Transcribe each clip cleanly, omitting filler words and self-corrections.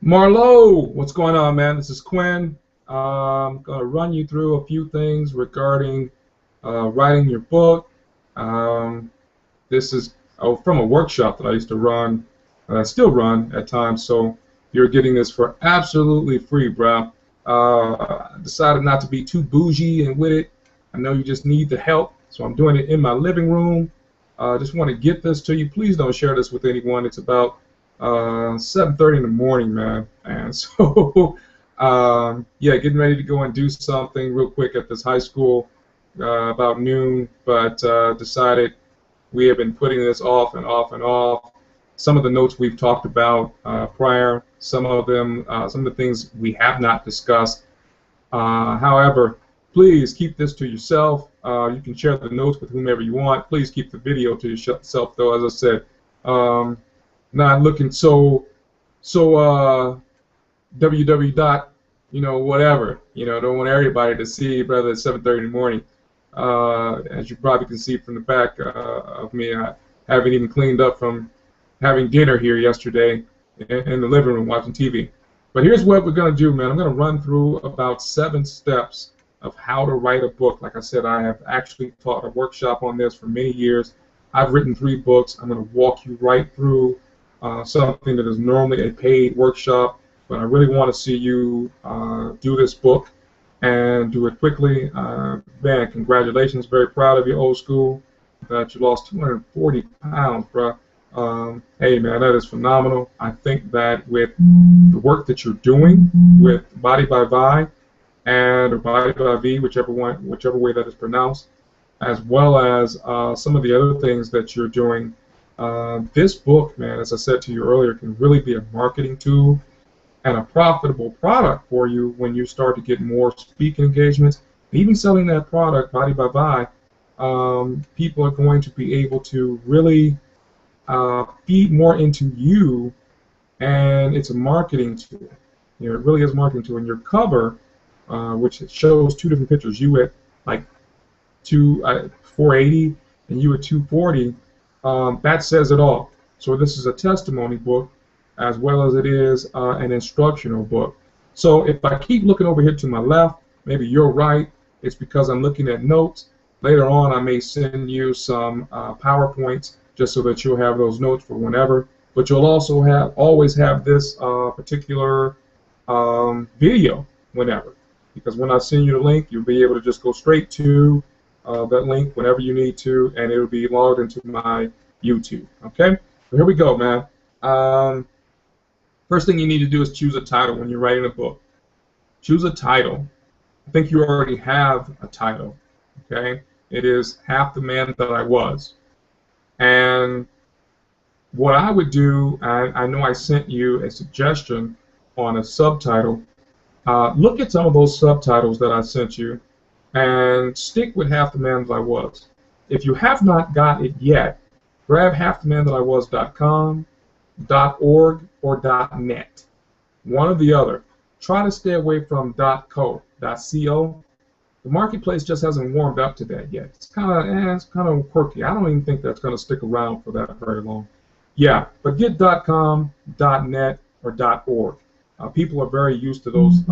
Marlowe, what's going on, man? This is Quinn. I'm going to run you through a few things regarding writing your book. Um, this is from a workshop that I used to run, and I still run at times, so you're getting this for absolutely free, bro. I decided not to be too bougie and with it. I know you just need the help, so I'm doing it in my living room. Just want to get this to you. Please don't share this with anyone. It's about 7:30 in the morning, man. And so, yeah, getting ready to go and do something real quick at this high school about noon, but decided we have been putting this off and off and off. Some of the notes we've talked about prior, some of the things we have not discussed. However, please keep this to yourself. You can share the notes with whomever you want. Please keep the video to yourself, though. As I said, not looking so www dot whatever. Don't want everybody to see, brother, at 7:30 in the morning. As you probably can see from the back of me, I haven't even cleaned up from having dinner here yesterday in the living room watching TV. But here's what we're going to do, man. I'm going to run through about 7 steps of how to write a book. Like I said, I have actually taught a workshop on this for many years. I've written 3 books. I'm going to walk you right through something that is normally a paid workshop, but I really want to see you do this book and do it quickly. Man, congratulations. Very proud of you, old school, that you lost 240 pounds, bro. Hey, man, that is phenomenal. I think that with the work that you're doing with Body by Vi and or Body by V, whichever way that is pronounced, as well as some of the other things that you're doing, this book, man, as I said to you earlier, can really be a marketing tool and a profitable product for you when you start to get more speaking engagements. Even selling that product, Body by Vi, people are going to be able to really feed more into you, and it's a marketing tool. It really is a marketing tool. And your cover, which shows 2 different pictures, you at like 480 and you at 240, that says it all. So this is a testimony book as well as it is an instructional book. So if I keep looking over here to my left, maybe you're right, it's because I'm looking at notes. Later on I may send you some PowerPoints just so that you'll have those notes for whenever. But you'll also always have this particular video whenever. Because when I send you the link, you'll be able to just go straight to that link whenever you need to, and it'll be logged into my YouTube. Okay? So here we go, man. First thing you need to do is choose a title when you're writing a book. Choose a title. I think you already have a title. Okay? It is Half the Man That I Was. And what I would do, I know I sent you a suggestion on a subtitle. Look at some of those subtitles that I sent you and stick with Half the Man That I Was. If you have not got it yet, grab halfthemanthatiwas.com, .org, or .net. One or the other. Try to stay away from .co. The marketplace just hasn't warmed up to that yet. It's kind of quirky. I don't even think that's going to stick around for that very long. Yeah, but get .com, .net, or .org. People are very used to those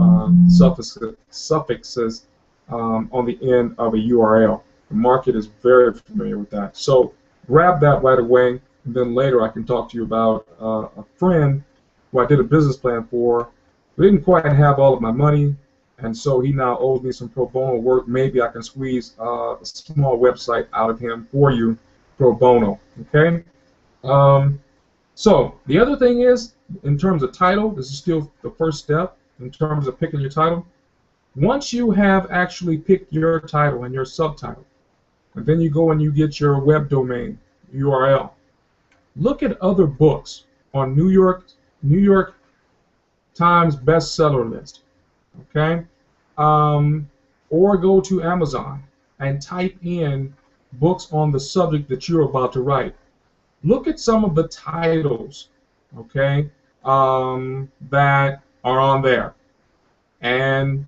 suffixes on the end of a URL. The market is very familiar with that. So grab that right away, and then later I can talk to you about a friend who I did a business plan for, who didn't quite have all of my money, and so he now owes me some pro bono work. Maybe I can squeeze a small website out of him for you pro bono. Okay? So the other thing is, in terms of title, this is still the first step in terms of picking your title. Once you have actually picked your title and your subtitle, and then you go and you get your web domain URL, look at other books on New York Times bestseller list, okay? Or go to Amazon and type in books on the subject that you're about to write. Look at some of the titles, okay, that are on there, and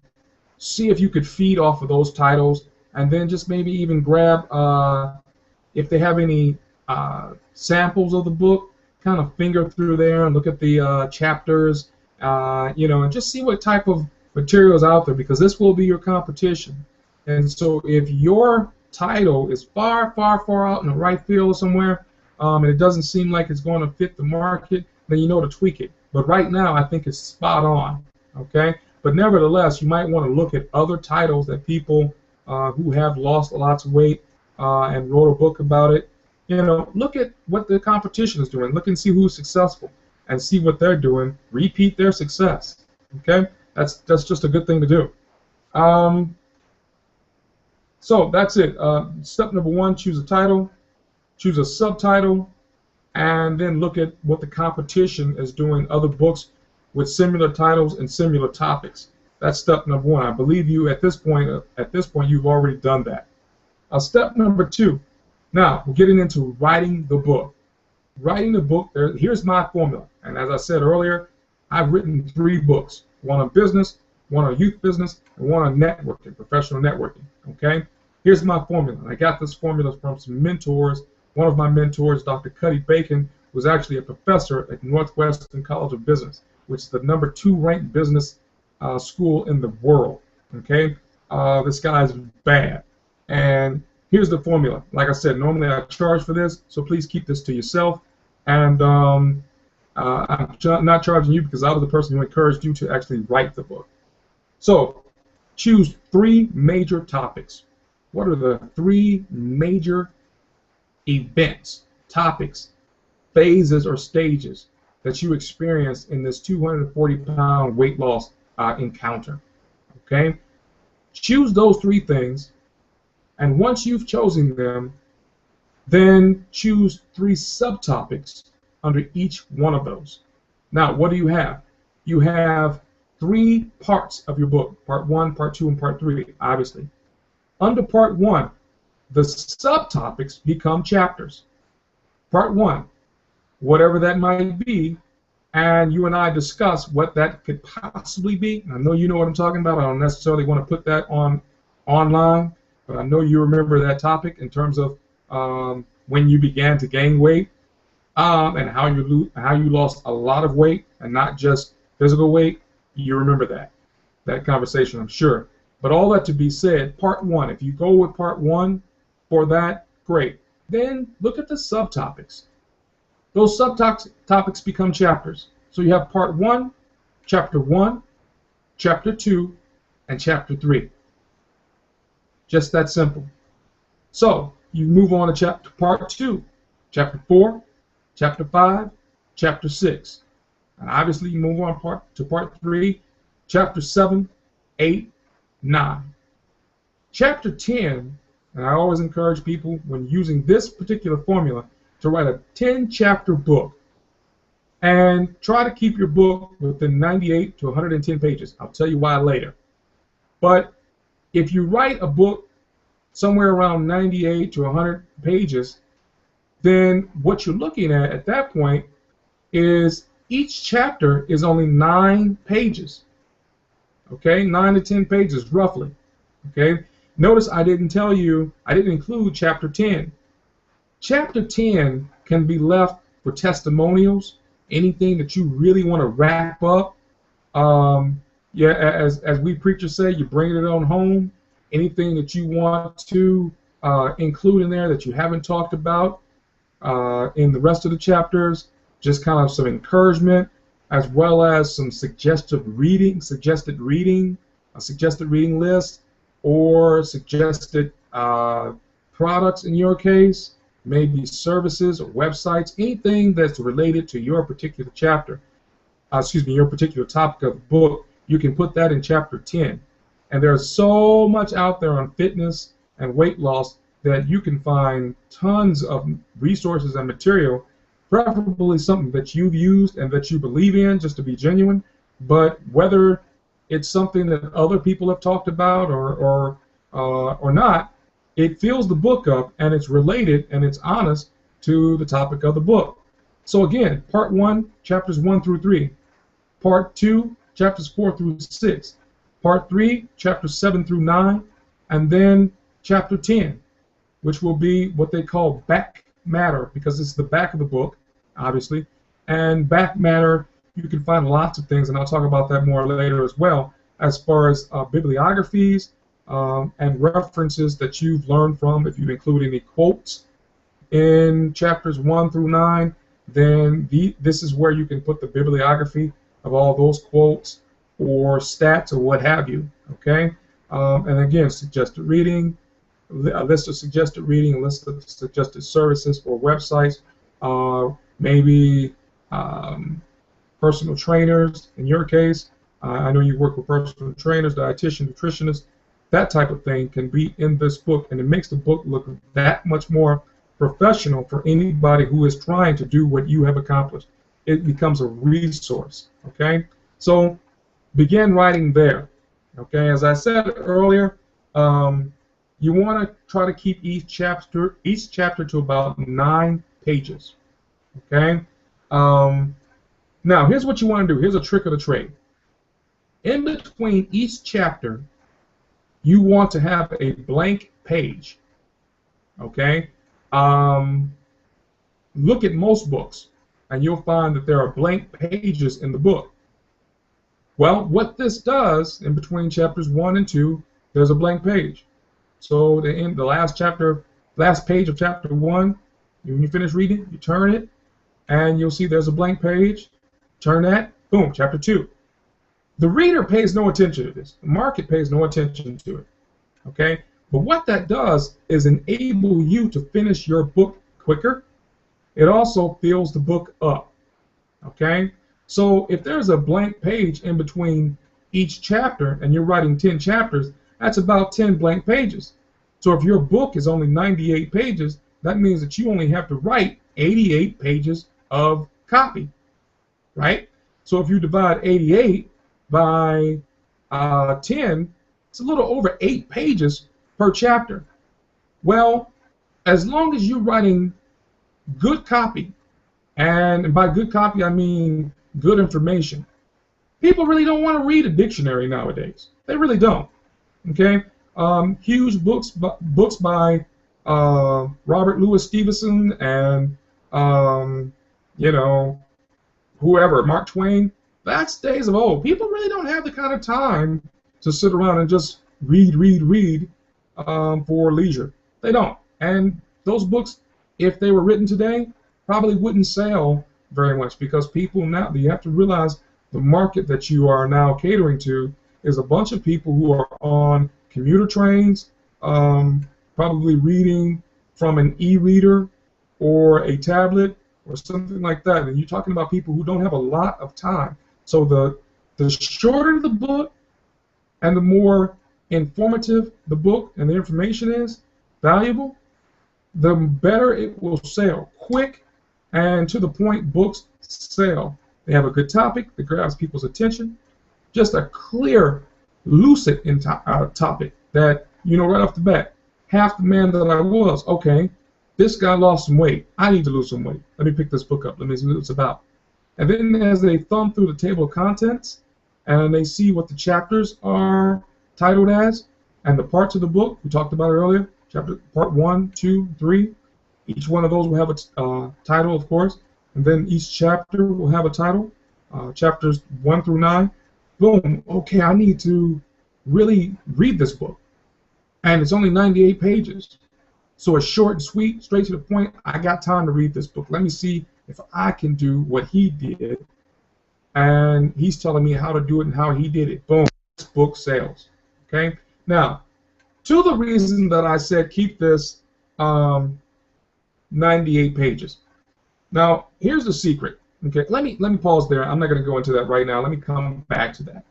see if you could feed off of those titles, and then just maybe even grab, if they have any samples of the book, kind of finger through there and look at the chapters and just see what type of material is out there, because this will be your competition. And so if your title is far, far, far out in the right field somewhere, and it doesn't seem like it's going to fit the market, then you know to tweak it. But right now, I think it's spot on. Okay? But nevertheless, you might want to look at other titles that people who have lost lots of weight and wrote a book about it. Look at what the competition is doing. Look and see who's successful, and see what they're doing. Repeat their success. Okay? That's just a good thing to do. So that's it. Step number 1: choose a title, choose a subtitle, and then look at what the competition is doing. Other books with similar titles and similar topics. That's step number 1. I believe you at this point. You've already done that. Step number 2. Now we're getting into writing the book. Writing the book. Here's my formula. And as I said earlier, I've written 3 books: one on business, one on youth business, and one on networking, professional networking. Okay. Here's my formula. I got this formula from some mentors. One of my mentors, Dr. Cuddy Bacon, was actually a professor at Northwestern College of Business, which is the number 2 ranked business school in the world. Okay, this guy's bad. And here's the formula. Like I said, normally I charge for this, so please keep this to yourself. And I'm not charging you because I was the person who encouraged you to actually write the book. So choose 3 major topics. What are the 3 major events, topics, phases, or stages that you experienced in this 240-pound weight loss encounter? Okay? Choose those 3 things, and once you've chosen them, then choose 3 subtopics under each one of those. Now, what do you have? You have 3 parts of your book: part 1, part 2, and part 3, obviously. Under part 1, the subtopics become chapters. Part 1, whatever that might be, and you and I discuss what that could possibly be. I know you know what I'm talking about. I don't necessarily want to put that online, but I know you remember that topic in terms of when you began to gain weight and how you lost a lot of weight and not just physical weight. You remember that conversation, I'm sure. But all that to be said, part 1, if you go with part 1 for that, great. Then look at the subtopics. Those subtopics become chapters. So you have part 1, chapter 1, chapter 2, and chapter 3. Just that simple. So you move on to part 2, chapter 4, chapter 5, chapter 6. And obviously you move on to part 3, chapter 7, 8, 9. Chapter 10, and I always encourage people when using this particular formula to write a 10-chapter book and try to keep your book within 98 to 110 pages. I'll tell you why later. But if you write a book somewhere around 98 to 100 pages, then what you're looking at that point is each chapter is only 9 pages. Okay, 9 to 10 pages roughly. Okay, notice I didn't include chapter 10. Chapter 10 can be left for testimonials, anything that you really want to wrap up. As we preachers say, you bring it on home. Anything that you want to include in there that you haven't talked about in the rest of the chapters, just kind of some encouragement, as well as some suggested reading list, or suggested products in your case, maybe services or websites, anything that's related to your particular chapter, your particular topic of the book. You can put that in chapter 10. And there's so much out there on fitness and weight loss that you can find tons of resources and material, preferably something that you've used and that you believe in, just to be genuine. But whether it's something that other people have talked about or not, it fills the book up, and it's related and it's honest to the topic of the book. So again, part 1, chapters 1 through 3. Part 2, chapters 4 through 6. Part 3, chapters 7 through 9. And then chapter 10, which will be what they call back matter, because it's the back of the book, obviously. And back matter you can find lots of things, and I'll talk about that more later as well, as far as bibliographies and references that you've learned from. If you include any quotes in chapters 1 through 9, then this is where you can put the bibliography of all those quotes or stats or what have you. Okay, and again, suggested reading, a list of suggested reading, a list of suggested services or websites, maybe personal trainers. In your case, I know you work with personal trainers, dietitians, nutritionists. That type of thing can be in this book, and it makes the book look that much more professional for anybody who is trying to do what you have accomplished. It becomes a resource. Okay, so begin writing there. Okay, as I said earlier, you want to try to keep each chapter to about 9 pages. Okay. Now here's what you want to do. Here's a trick of the trade. In between each chapter, you want to have a blank page. Okay. Look at most books, and you'll find that there are blank pages in the book. Well, what this does, in between chapters 1 and 2, there's a blank page. So the last page of chapter 1, when you finish reading, you turn it, and you'll see there's a blank page. Turn that, boom, chapter 2. The reader pays no attention to this. The market pays no attention to it. Okay? But what that does is enable you to finish your book quicker. It also fills the book up. Okay? So if there's a blank page in between each chapter and you're writing 10 chapters, that's about 10 blank pages. So if your book is only 98 pages, that means that you only have to write 88 pages of copy, right? So if you divide 88 by 10, it's a little over 8 pages per chapter. Well, as long as you're writing good copy, and by good copy I mean good information, people really don't want to read a dictionary nowadays. They really don't. Okay, huge books by Robert Louis Stevenson and you know, whoever, Mark Twain. That's days of old. People really don't have the kind of time to sit around and just read for leisure. They don't. And those books, if they were written today, probably wouldn't sell very much, because people now, you have to realize the market that you are now catering to is a bunch of people who are on commuter trains, probably reading from an e-reader or a tablet or something like that. And you're talking about people who don't have a lot of time. So the shorter the book and the more informative the book and the information is, valuable, the better it will sell. Quick and to the point books sell. They have a good topic that grabs people's attention. Just a clear, lucid topic that, you know, right off the bat, half the man that I was, okay, this guy lost some weight. I need to lose some weight. Let me pick this book up. Let me see what it's about. And then as they thumb through the table of contents and they see what the chapters are titled as and the parts of the book we talked about earlier, part 1, 2, 3, each one of those will have a title, of course, and then each chapter will have a title, chapters 1 through 9. Boom, okay, I need to really read this book. And it's only 98 pages. So it's short and sweet, straight to the point. I got time to read this book. Let me see if I can do what he did. And he's telling me how to do it and how he did it. Boom, this book sells. Okay? Now, to the reason that I said keep this 98 pages. Now, here's the secret. Okay, let me pause there. I'm not going to go into that right now. Let me come back to that.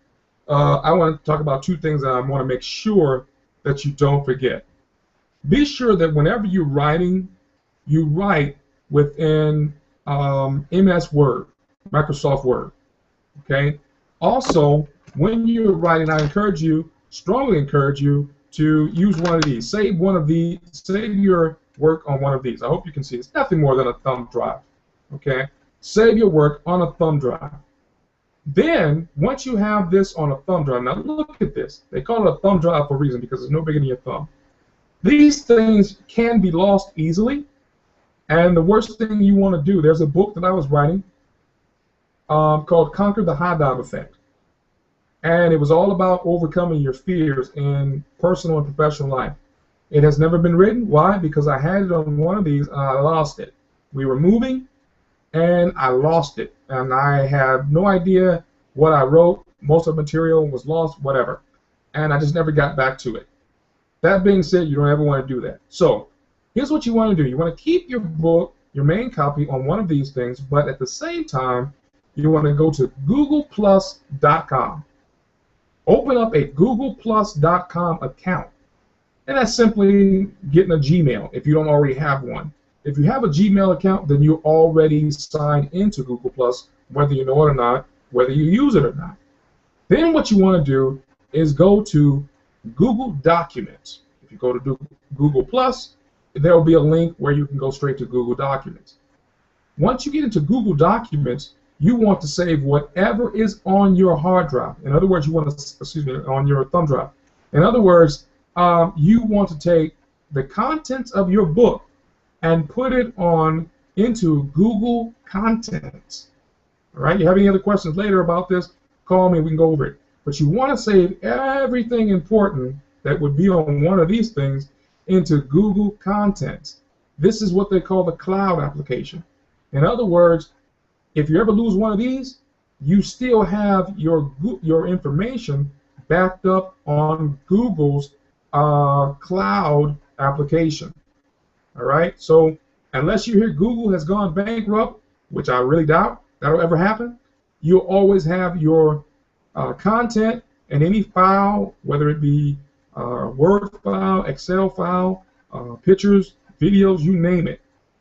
I want to talk about 2 things that I want to make sure that you don't forget. Be sure that whenever you're writing, you write within MS Word, Microsoft Word. Okay. Also, when you're writing, I strongly encourage you to use one of these. Save your work on one of these. I hope you can see. It's nothing more than a thumb drive. Okay. Save your work on a thumb drive. Then, once you have this on a thumb drive, now look at this. They call it a thumb drive for a reason, because it's no bigger than your thumb. These things can be lost easily, and the worst thing you want to do, there's a book that I was writing. called Conquer the High Dive Effect. And it was all about overcoming your fears in personal and professional life. It has never been written. Why? Because I had it on one of these and I lost it. We were moving and I lost it. And I have no idea what I wrote. Most of the material was lost, whatever. And I just never got back to it. That being said, you don't ever want to do that. So here's what you want to do. You want to keep your book, your main copy, on one of these things, but at the same time, you want to go to googleplus.com. Open up a googleplus.com account. And that's simply getting a Gmail if you don't already have one. If you have a Gmail account, then you're already signed into Google Plus, whether you know it or not, whether you use it or not. Then what you want to do is go to Google Documents. If you go to Google Plus, there will be a link where you can go straight to Google Documents. Once you get into Google Documents, you want to save whatever is on your hard drive. In other words, you want to, on your thumb drive. In other words, you want to take the contents of your book and put it on into Google Contents. All right. You have any other questions later about this? Call me. We can go over it. But you want to save everything important that would be on one of these things into Google Contents. This is what they call the cloud application. In other words, if you ever lose one of these, you still have your information backed up on Google's cloud application. All right. So unless you hear Google has gone bankrupt, which I really doubt that'll ever happen, you'll always have your content and any file, whether it be Word file, Excel file, pictures, videos, you name it.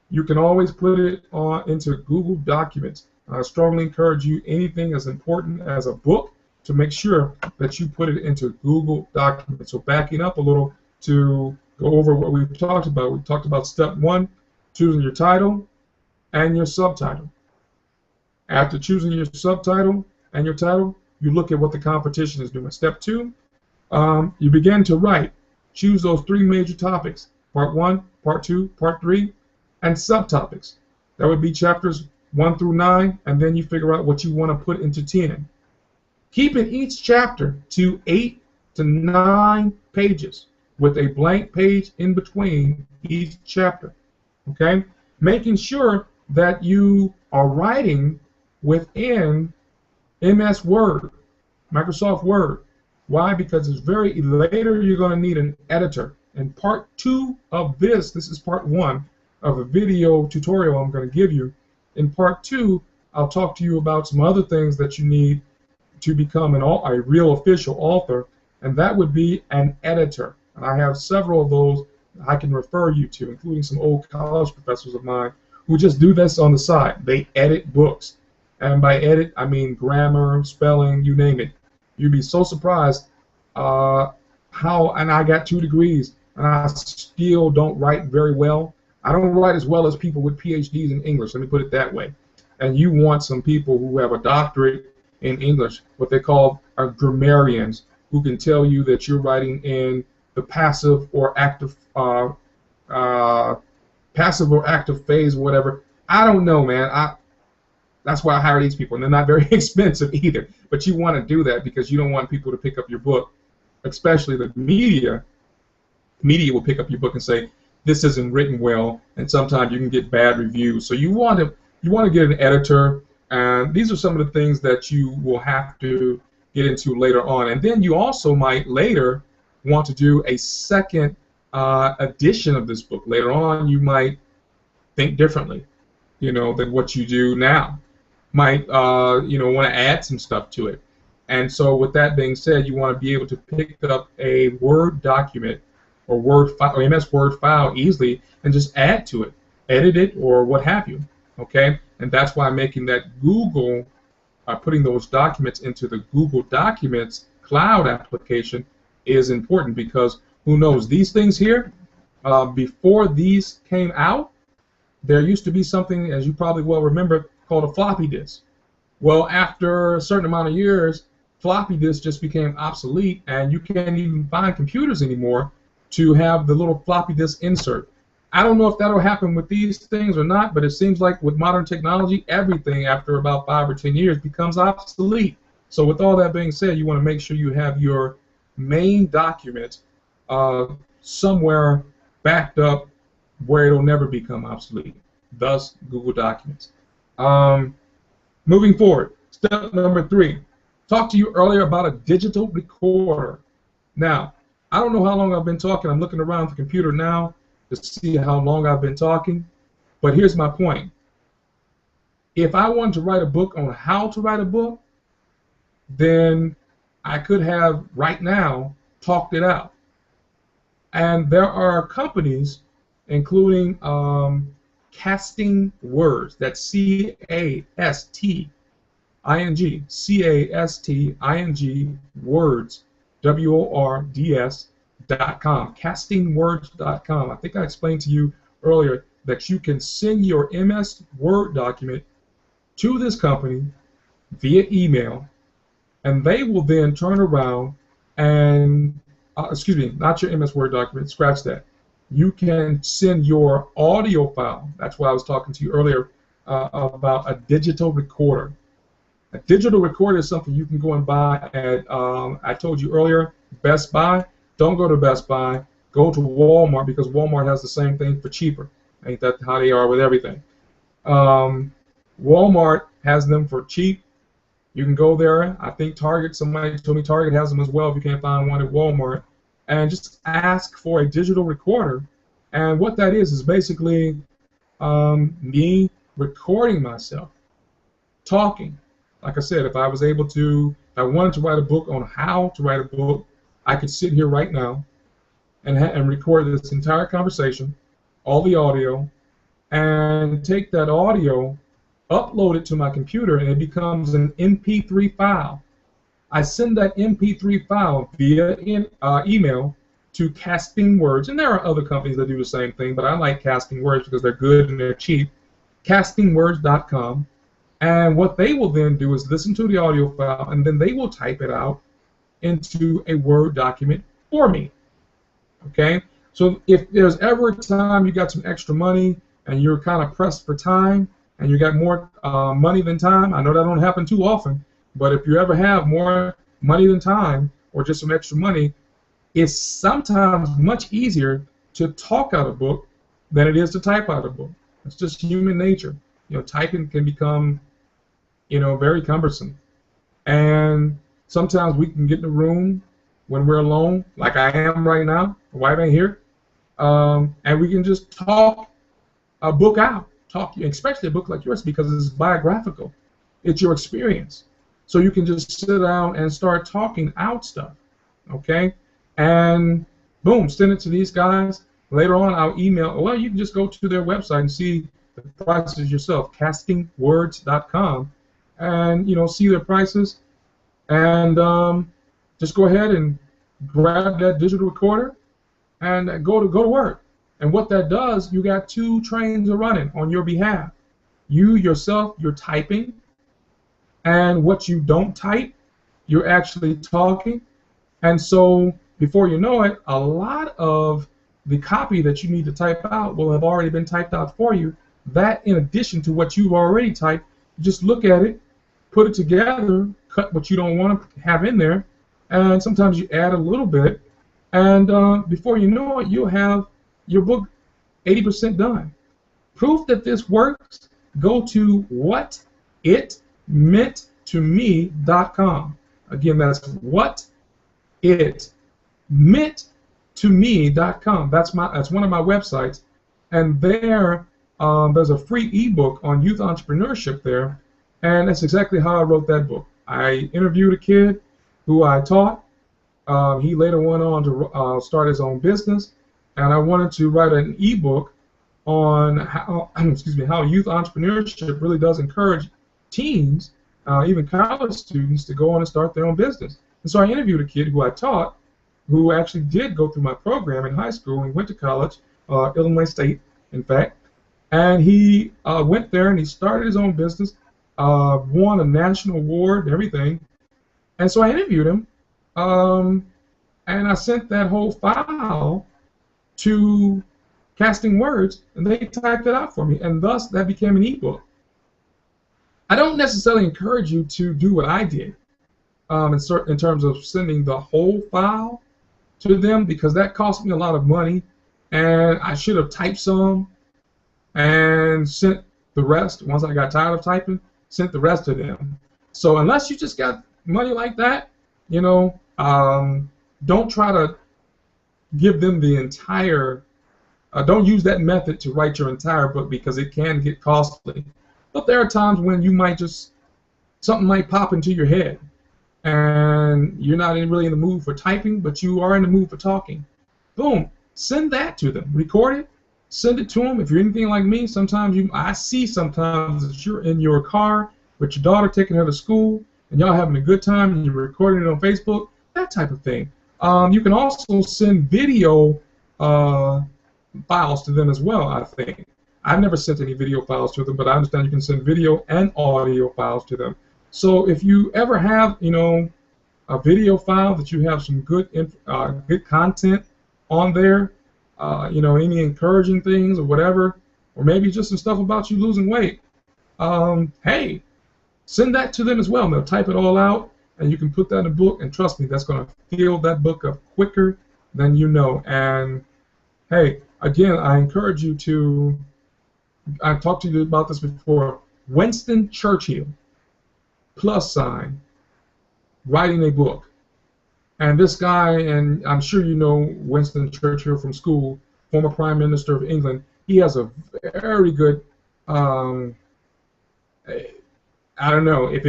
You can always put it into Google Documents. I strongly encourage you, anything as important as a book, to make sure that you put it into Google Documents. So backing up a little to go over what we've talked about. We've talked about step 1, choosing your title and your subtitle. After choosing your subtitle and your title, you look at what the competition is doing. Step 2, you begin to write. Choose those 3 major topics: part 1, part 2, part 3, and subtopics. That would be chapters 1 through 9, and then you figure out what you want to put into 10. Keeping each chapter to 8 to 9 pages with a blank page in between each chapter. Okay? Making sure that you are writing within MS Word, Microsoft Word. Why? Because it's later you're going to need an editor. In part 2 of this is part 1 of a video tutorial I'm going to give you. In part 2, I'll talk to you about some other things that you need to become a real official author, and that would be an editor. And I have several of those I can refer you to, including some old college professors of mine who just do this on the side. They edit books. And by edit, I mean grammar, spelling, you name it. You'd be so surprised and I got 2 degrees, and I still don't write very well. I don't write as well as people with PhDs in English, let me put it that way. And you want some people who have a doctorate in English, what they call grammarians, who can tell you that you're writing in the passive or active phase, or whatever. I don't know, man. That's why I hire these people, and they're not very expensive either. But you want to do that because you don't want people to pick up your book, especially the media. Media will pick up your book and say, this isn't written well, and sometimes you can get bad reviews. So you want to get an editor, and these are some of the things that you will have to get into later on. And then you also might later want to do a second edition of this book. Later on, you might think differently, than what you do now. Might want to add some stuff to it. And so with that being said, you want to be able to pick up a Word document or Word file, or MS Word file easily, and just add to it, edit it, or what have you. Okay, and that's why making that Google, putting those documents into the Google Documents cloud application is important, because who knows, these things here, before these came out, there used to be something, as you probably well remember, called a floppy disk. Well, after a certain amount of years, floppy disks just became obsolete, and you can't even find computers anymore to have the little floppy disk insert. I don't know if that'll happen with these things or not, but it seems like with modern technology, everything after about 5 or 10 years becomes obsolete. So with all that being said, you want to make sure you have your main document uh, somewhere backed up where it'll never become obsolete. Thus, Google Documents. Um, Moving forward, step number 3. Talked to you earlier about a digital recorder. Now, I don't know how long I've been talking. I'm looking around the computer now to see how long I've been talking. But here's my point. If I wanted to write a book on how to write a book, then I could have right now talked it out. And there are companies, including Casting Words. That's CASTING Words, WORDS.com. Castingwords.com. I think I explained to you earlier that you can send your MS Word document to this company via email, and they will then turn around and, excuse me, not your MS Word document, scratch that. You can send your audio file. That's why I was talking to you earlier about a digital recorder. A digital recorder is something you can go and buy at, I told you earlier, Best Buy. Don't go to Best Buy. Go to Walmart, because Walmart has the same thing for cheaper. Ain't that how they are with everything? Walmart has them for cheap. You can go there. I think Target, somebody told me Target has them as well if you can't find one at Walmart. And just ask for a digital recorder. And what that is basically me recording myself, talking. Like I said, if I was able to, if I wanted to write a book on how to write a book, I could sit here right now and record this entire conversation, all the audio, and take that audio, upload it to my computer, and it becomes an MP3 file. I send that MP3 file via email to Casting Words, and there are other companies that do the same thing, but I like Casting Words because they're good and they're cheap. Castingwords.com, and what they will then do is listen to the audio file, and then they will type it out into a Word document for me. Okay? So if there's ever a time you got some extra money and you're kind of pressed for time and you got more money than time, I know that don't happen too often, but if you ever have more money than time or just some extra money, it's sometimes much easier to talk out a book than it is to type out a book. It's just human nature. You know, typing can become, you know, very cumbersome. And sometimes we can get in a room when we're alone, like I am right now. My wife ain't here. And we can just talk a book out. Talk, especially a book like yours, because it's biographical. It's your experience. So you can just sit down and start talking out stuff, okay? And boom, send it to these guys. Later on, I'll email. Well, you can just go to their website and see the prices yourself, castingwords.com, and you know, see their prices, and just go ahead and grab that digital recorder and go to work. And what that does, you got 2 trains running on your behalf. You yourself, you're typing. And what you don't type, you're actually talking. And so before you know it, a lot of the copy that you need to type out will have already been typed out for you. That, in addition to what you've already typed, just look at it, put it together, cut what you don't want to have in there, and sometimes you add a little bit, and before you know it, you'll have your book 80% done. Proof that this works, go to whatitmeanttome.com. Again, that's whatitmeanttome.com. That's one of my websites, and there there's a free ebook on youth entrepreneurship there, and that's exactly how I wrote that book. I interviewed a kid who I taught. He later went on to start his own business, and I wanted to write an ebook on how, how youth entrepreneurship really does encourage teens, even college students, to go on and start their own business. And so I interviewed a kid who I taught, who actually did go through my program in high school and went to college, Illinois State, in fact. And he went there and he started his own business, won a national award and everything. And so I interviewed him, and I sent that whole file to casting words, and they typed it out for me, and thus that became an ebook. I don't necessarily encourage you to do what I did in terms of sending the whole file to them, because that cost me a lot of money, and I should have typed some and sent the rest. Once I got tired of typing, sent the rest to them. So unless you just got money like that, you know, don't try to give them the entire, don't use that method to write your entire book, because it can get costly. But there are times when you might just, something might pop into your head, and you're not really in the mood for typing, but you are in the mood for talking. Boom, send that to them. Record it, send it to them. If you're anything like me, sometimes I see sometimes that you're in your car with your daughter taking her to school, and y'all having a good time, and you're recording it on Facebook, that type of thing. You can also send video files to them as well, I think. I've never sent any video files to them, but I understand you can send video and audio files to them. So if you ever have, you know, a video file that you have some good content on there, you know, any encouraging things or whatever, or maybe just some stuff about you losing weight, hey, send that to them as well. And they'll type it all out, and you can put that in a book, and trust me, that's going to fill that book up quicker than you know. And hey, again, I encourage you to, I've talked to you about this before, Winston Churchill, +, writing a book. And this guy, and I'm sure you know Winston Churchill from school, former Prime Minister of England, he has a very good, I don't know, if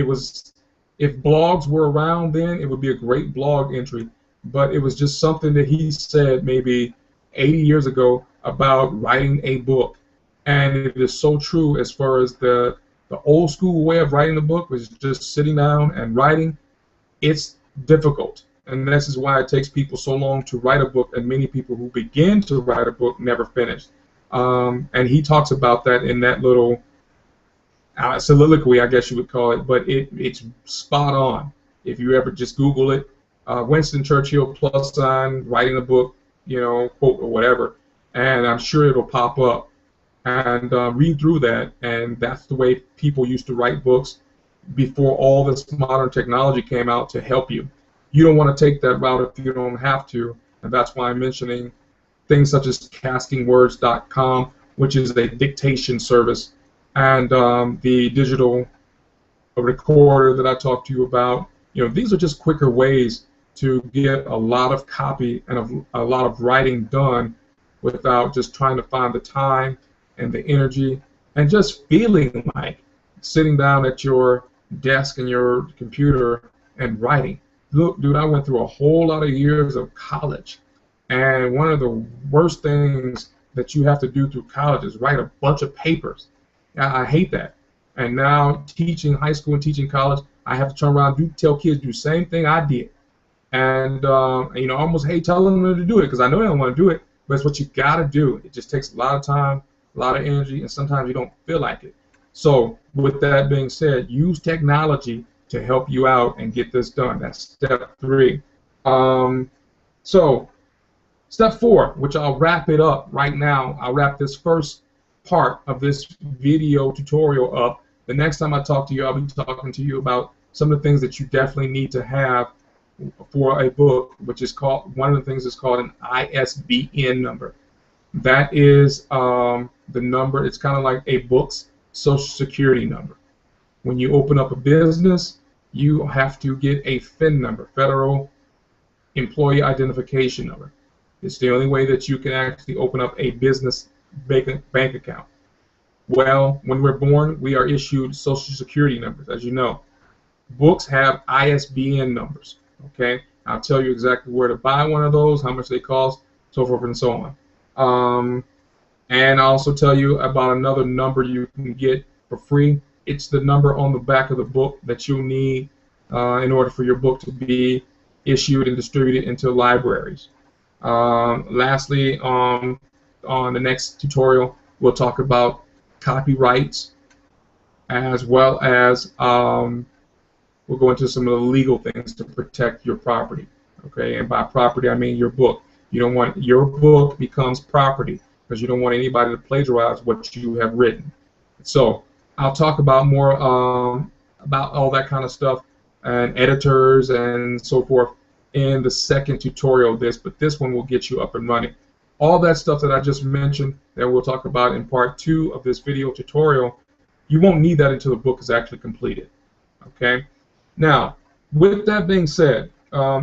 blogs were around then, it would be a great blog entry, but it was just something that he said maybe 80 years ago about writing a book. And it is so true as far as the old school way of writing the book was just sitting down and writing. It's difficult, and this is why it takes people so long to write a book, and many people who begin to write a book never finish. And he talks about that in that little soliloquy, I guess you would call it, but it's spot on. If you ever just Google it, Winston Churchill + writing a book, you know, quote or whatever, and I'm sure it'll pop up. And read through that, and that's the way people used to write books before all this modern technology came out to help you. You don't want to take that route if you don't have to, and that's why I'm mentioning things such as castingwords.com, which is a dictation service, and the digital recorder that I talked to you about. You know, these are just quicker ways to get a lot of copy and a lot of writing done without just trying to find the time and the energy, and just feeling like sitting down at your desk and your computer and writing. Look, dude, I went through a whole lot of years of college, and one of the worst things that you have to do through college is write a bunch of papers. I hate that. And now teaching high school and teaching college, I have to turn around and tell kids to do the same thing I did. And you know, I almost hate telling them to do it because I know they don't want to do it, but it's what you got to do. It just takes a lot of time, a lot of energy, and sometimes you don't feel like it. So with that being said, use technology to help you out and get this done. That's step 3. So step 4, which I'll wrap it up right now. I'll wrap this first part of this video tutorial up. The next time I talk to you, I'll be talking to you about some of the things that you definitely need to have for a book, which is called, one of the things is called an ISBN number. That is the number, it's kind of like a book's social security number. When you open up a business, you have to get a FIN number, Federal Employee Identification Number. It's the only way that you can actually open up a business bank account. Well, when we're born, we are issued social security numbers, as you know. Books have ISBN numbers, okay? I'll tell you exactly where to buy one of those, how much they cost, so forth and so on. And I'll also tell you about another number you can get for free. It's the number on the back of the book that you'll need in order for your book to be issued and distributed into libraries. Lastly, on the next tutorial, we'll talk about copyrights, as well as we'll go into some of the legal things to protect your property. Okay, and by property I mean your book. You don't want your book becomes property, because you don't want anybody to plagiarize what you have written. So I'll talk about more about all that kind of stuff and editors and so forth in the second tutorial of this, but this one will get you up and running. All that stuff that I just mentioned that we'll talk about in part 2 of this video tutorial, you won't need that until the book is actually completed. Okay? Now, with that being said,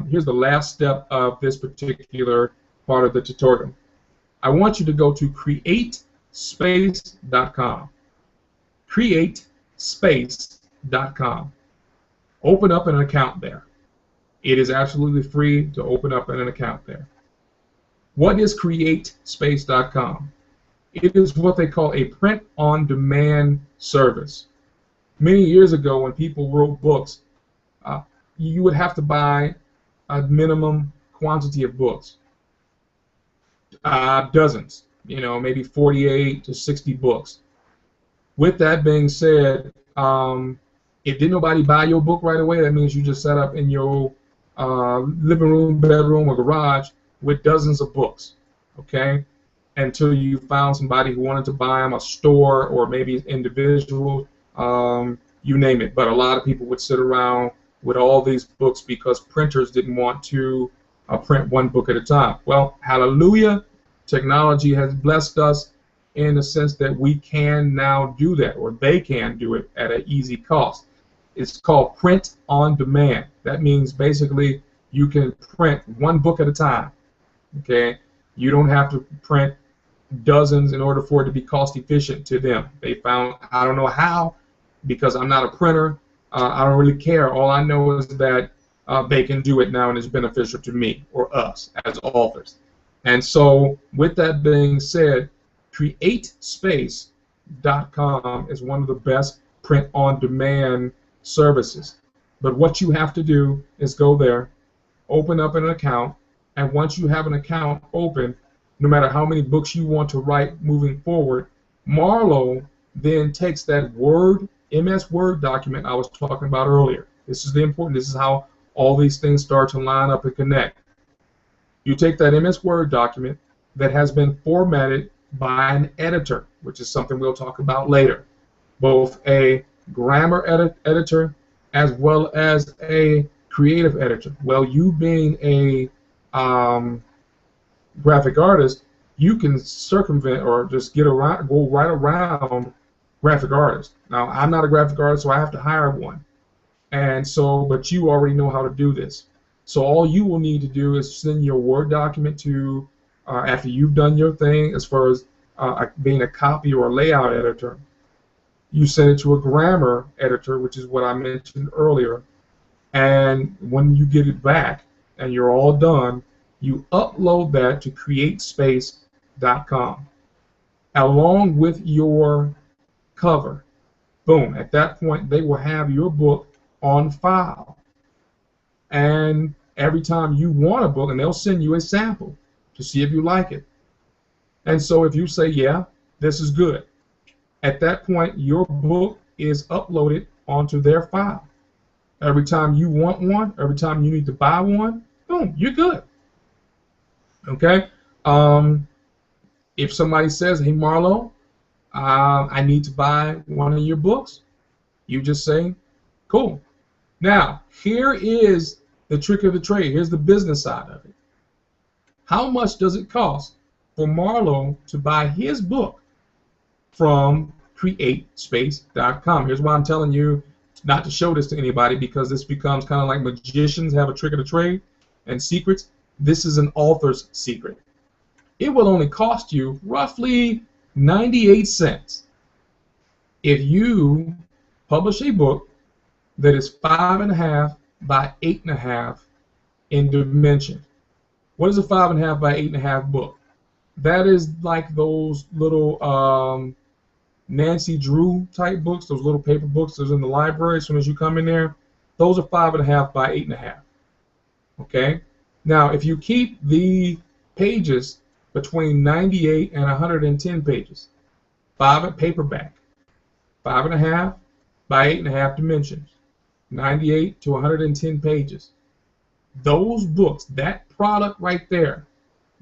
here's the last step of this particular part of the tutorial. I want you to go to createspace.com. Createspace.com. Open up an account there. It is absolutely free to open up an account there. What is createspace.com? It is what they call a print-on-demand service. Many years ago, when people wrote books, you would have to buy a minimum quantity of books. Dozens, maybe 48 to 60 books. With that being said, if didn't nobody buy your book right away, that means you just sat up in your living room, bedroom, or garage with dozens of books, okay? Until you found somebody who wanted to buy them, a store, or maybe an individual, you name it. But a lot of people would sit around with all these books because printers didn't want to print one book at a time. Well, hallelujah, technology has blessed us in the sense that we can now do that, or they can do it at an easy cost. It's called print on demand. That means basically you can print one book at a time. Okay, you don't have to print dozens in order for it to be cost efficient to them. They found, I don't know how, because I'm not a printer. I don't really care. All I know is that they can do it now, and it's beneficial to me or us as authors. And so, with that being said, CreateSpace.com is one of the best print-on-demand services. But what you have to do is go there, open up an account, and once you have an account open, no matter how many books you want to write moving forward, Marlowe then takes that MS Word document I was talking about earlier. This is the important. This is how all these things start to line up and connect. You take that MS Word document that has been formatted by an editor, which is something we'll talk about later, both a grammar editor as well as a creative editor. Well, you being a graphic artist, you can circumvent or just go right around graphic artists. Now, I'm not a graphic artist, so I have to hire one. And so, but you already know how to do this. So all you will need to do is send your Word document to, after you've done your thing as far as being a copy or a layout editor, you send it to a grammar editor, which is what I mentioned earlier. And when you get it back and you're all done, you upload that to createspace.com along with your cover. Boom. At that point, they will have your book on file. And every time you want a book, and they'll send you a sample to see if you like it. And so if you say, yeah, this is good, at that point, your book is uploaded onto their file. Every time you want one, every time you need to buy one, boom, you're good. Okay? If somebody says, hey, Marlowe, I need to buy one of your books, you just say, cool. Now, here is the trick of the trade. Here's the business side of it. How much does it cost for Marlowe to buy his book from CreateSpace.com? Here's why I'm telling you not to show this to anybody, because this becomes kind of like magicians have a trick of the trade and secrets. This is an author's secret. It will only cost you roughly 98 cents if you publish a book that is 5.5 by 8.5 in dimension. What is a 5.5 by 8.5 book? That is like those little Nancy Drew type books, those little paper books that's in the library as soon as you come in there. Those are 5.5 by 8.5. Okay? Now, if you keep the pages between 98 and 110 pages, paperback, 5.5 by 8.5 dimensions, 98 to 110 pages. Those books, that product right there,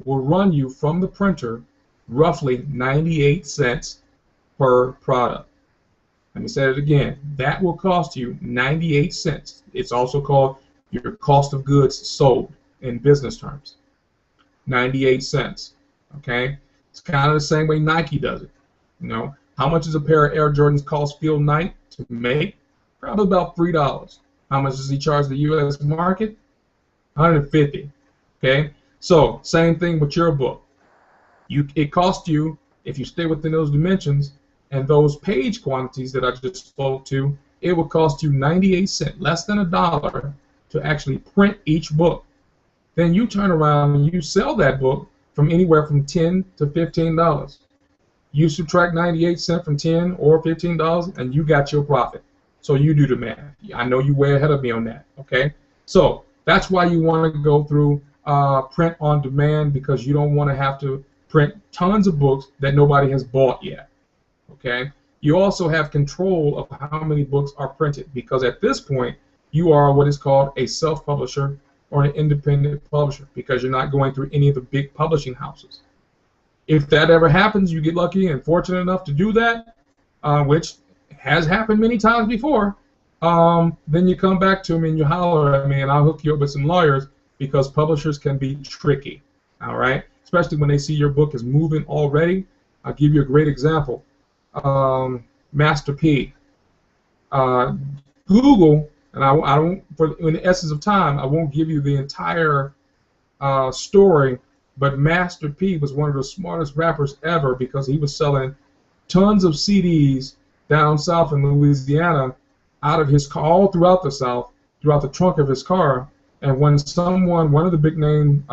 will run you from the printer roughly 98 cents per product. Let me say it again. That will cost you 98 cents. It's also called your cost of goods sold in business terms. 98 cents. Okay? It's kind of the same way Nike does it. You know, how much does a pair of Air Jordans cost Phil Knight to make? Probably about $3. How much does he charge the U.S. market? $150. Okay? So, same thing with your book. It costs you, if you stay within those dimensions and those page quantities that I just spoke to, it will cost you 98 cents, less than $1, to actually print each book. Then you turn around and you sell that book from anywhere from $10 to $15. You subtract 98 cents from $10 or $15 and you got your profit. So you do the math. I know you're way ahead of me on that. Okay? So that's why you want to go through print on demand, because you don't want to have to print tons of books that nobody has bought yet. Okay? You also have control of how many books are printed, because at this point you are what is called a self-publisher or an independent publisher, because you're not going through any of the big publishing houses. If that ever happens, you get lucky and fortunate enough to do that, which has happened many times before, then you come back to me and you holler at me and I'll hook you up with some lawyers, because publishers can be tricky, all right? Especially when they see your book is moving already. I'll give you a great example. Master P. Google, and I don't, in the essence of time, I won't give you the entire story, but Master P was one of the smartest rappers ever, because he was selling tons of CDs down south in Louisiana out of his car, all throughout the South, throughout the trunk of his car. And when one of the big name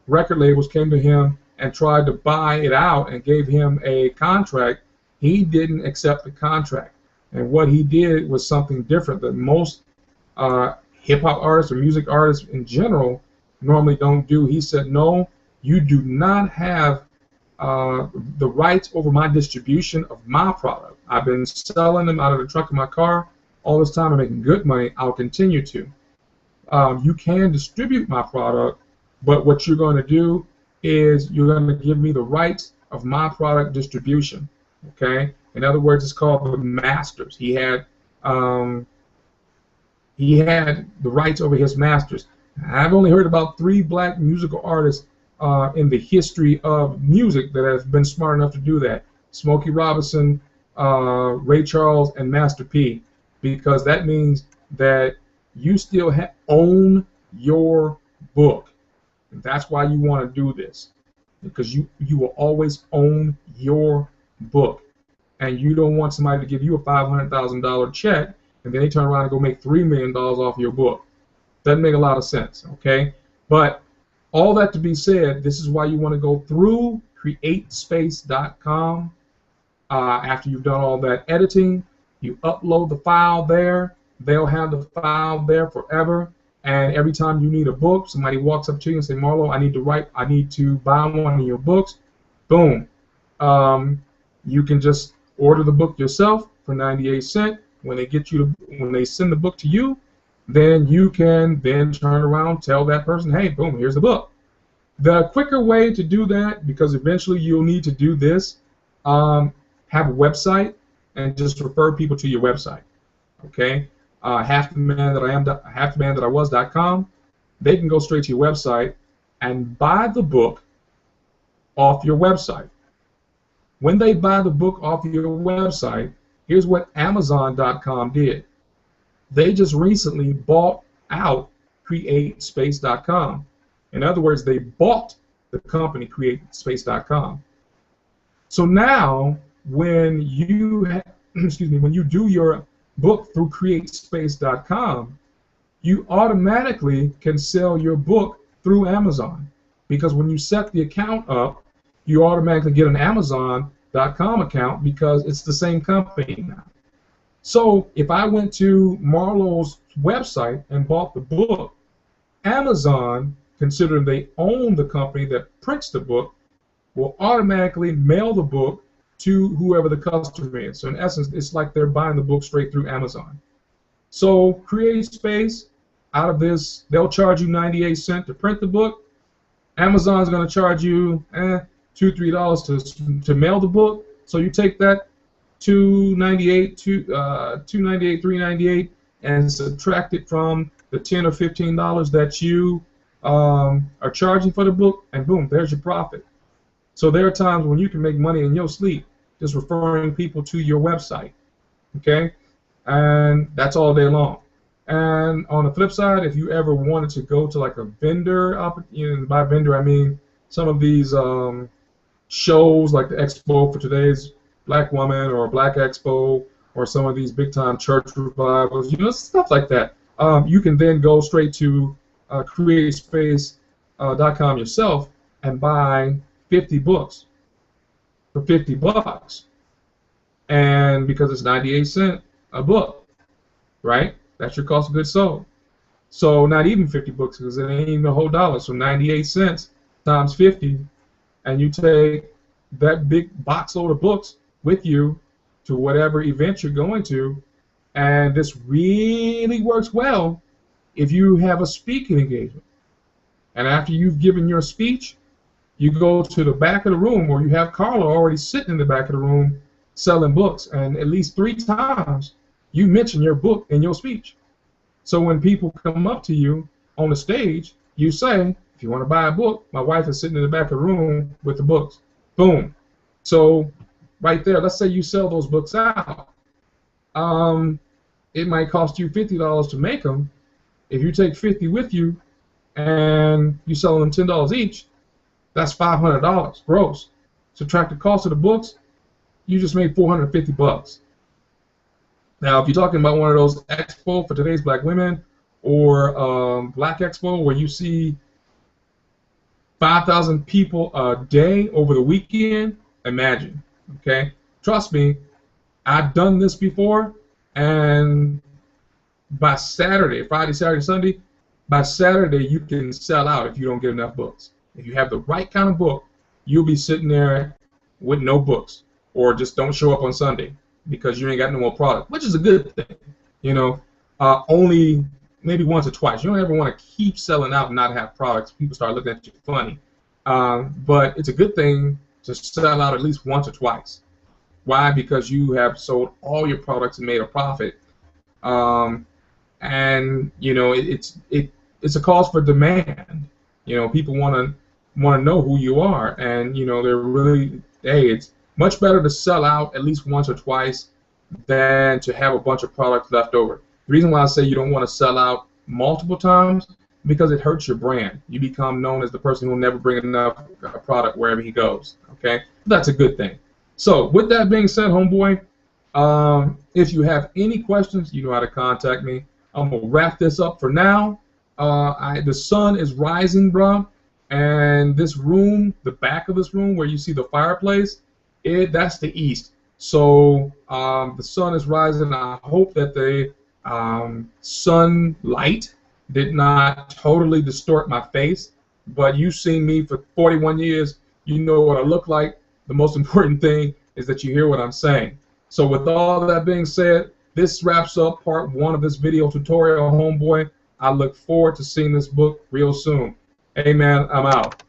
record labels came to him and tried to buy it out and gave him a contract, he didn't accept the contract. And what he did was something different that most hip-hop artists or music artists in general normally don't do. He said, no, you do not have the rights over my distribution of my product. I've been selling them out of the trunk of my car all this time and making good money. I'll continue to. You can distribute my product, but what you're going to do is you're going to give me the rights of my product distribution. Okay? In other words, it's called the masters. He had the rights over his masters. I've only heard about 3 black musical artists in the history of music that have been smart enough to do that: Smokey Robinson, Ray Charles, and Master P. Because that means that you still own your book. And that's why you want to do this, because you will always own your book. And you don't want somebody to give you a $500,000 check and then they turn around and go make $3 million off your book. Doesn't make a lot of sense, okay? But all that to be said, this is why you want to go through createspace.com. After you've done all that editing, you upload the file there. They'll have the file there forever. And every time you need a book, somebody walks up to you and say, Marlowe, I need to buy one of your books. Boom. You can just order the book yourself for 98 cents. When they send the book to you, then you can then turn around, tell that person, hey, boom, here's the book. The quicker way to do that, because eventually you'll need to do this, have a website and just refer people to your website. Okay? halftheman.I was.com. They can go straight to your website and buy the book off your website. When they buy the book off your website, here's what Amazon.com did. They just recently bought out CreateSpace.com. In other words, they bought the company CreateSpace.com. So now, when you when you do your book through CreateSpace.com, you automatically can sell your book through Amazon, because when you set the account up, you automatically get an Amazon.com account, because it's the same company now. So if I went to Marlowe's website and bought the book, Amazon, considering they own the company that prints the book, will automatically mail the book to whoever the customer is. So in essence, it's like they're buying the book straight through Amazon. So CreateSpace, out of this, they'll charge you 98 cents to print the book. Amazon's going to charge you $2-3 to mail the book. So you take that $2.98, $2.98, $3.98, and subtract it from the $10 or $15 that you are charging for the book, and boom, there's your profit. So there are times when you can make money in your sleep just referring people to your website, okay? And that's all day long. And on the flip side, if you ever wanted to go to like a vendor, by vendor I mean some of these shows like the Expo for Today's Black Woman or Black Expo or some of these big time church revivals, stuff like that. You can then go straight to createspace.com yourself and buy 50 books for $50, and because it's 98 cents a book, right? That's your cost of goods sold. So not even 50 books, because it ain't even a whole dollar. So 98 cents times 50, and you take that big box load of books with you to whatever event you're going to, and this really works well if you have a speaking engagement. And after you've given your speech, you go to the back of the room, or you have Carla already sitting in the back of the room selling books, and at least 3 times you mention your book in your speech. So when people come up to you on the stage, you say, if you want to buy a book, my wife is sitting in the back of the room with the books. Boom. So right there, let's say you sell those books out. It might cost you $50 to make them. If you take 50 with you and you sell them $10 each, that's $500 gross. Subtract the cost of the books, you just made $450. Now, if you're talking about one of those Expo for Today's Black Women or Black Expo where you see 5,000 people a day over the weekend, imagine, okay? Trust me, I've done this before, and by Saturday, Friday, Saturday, Sunday, by Saturday you can sell out if you don't get enough books. If you have the right kind of book, you'll be sitting there with no books, or just don't show up on Sunday because you ain't got no more product, which is a good thing, only maybe once or twice. You don't ever want to keep selling out and not have products. People start looking at you funny. But it's a good thing to sell out at least once or twice. Why? Because you have sold all your products and made a profit. And it's a cause for demand. People want to know who you are, and they're really, hey, it's much better to sell out at least once or twice than to have a bunch of products left over. The reason why I say you don't want to sell out multiple times, because it hurts your brand. You become known as the person who will never bring enough product wherever he goes. Okay, that's a good thing. So with that being said, homeboy, if you have any questions, you know how to contact me. I'm gonna wrap this up for now. The sun is rising, bro, and this room, the back of this room where you see the fireplace, that's the east. So the sun is rising. I hope that the sunlight did not totally distort my face, but you've seen me for 41 years. You know what I look like. The most important thing is that you hear what I'm saying. So with all that being said, this wraps up part 1 of this video tutorial, homeboy. I look forward to seeing this book real soon. Hey man, I'm out.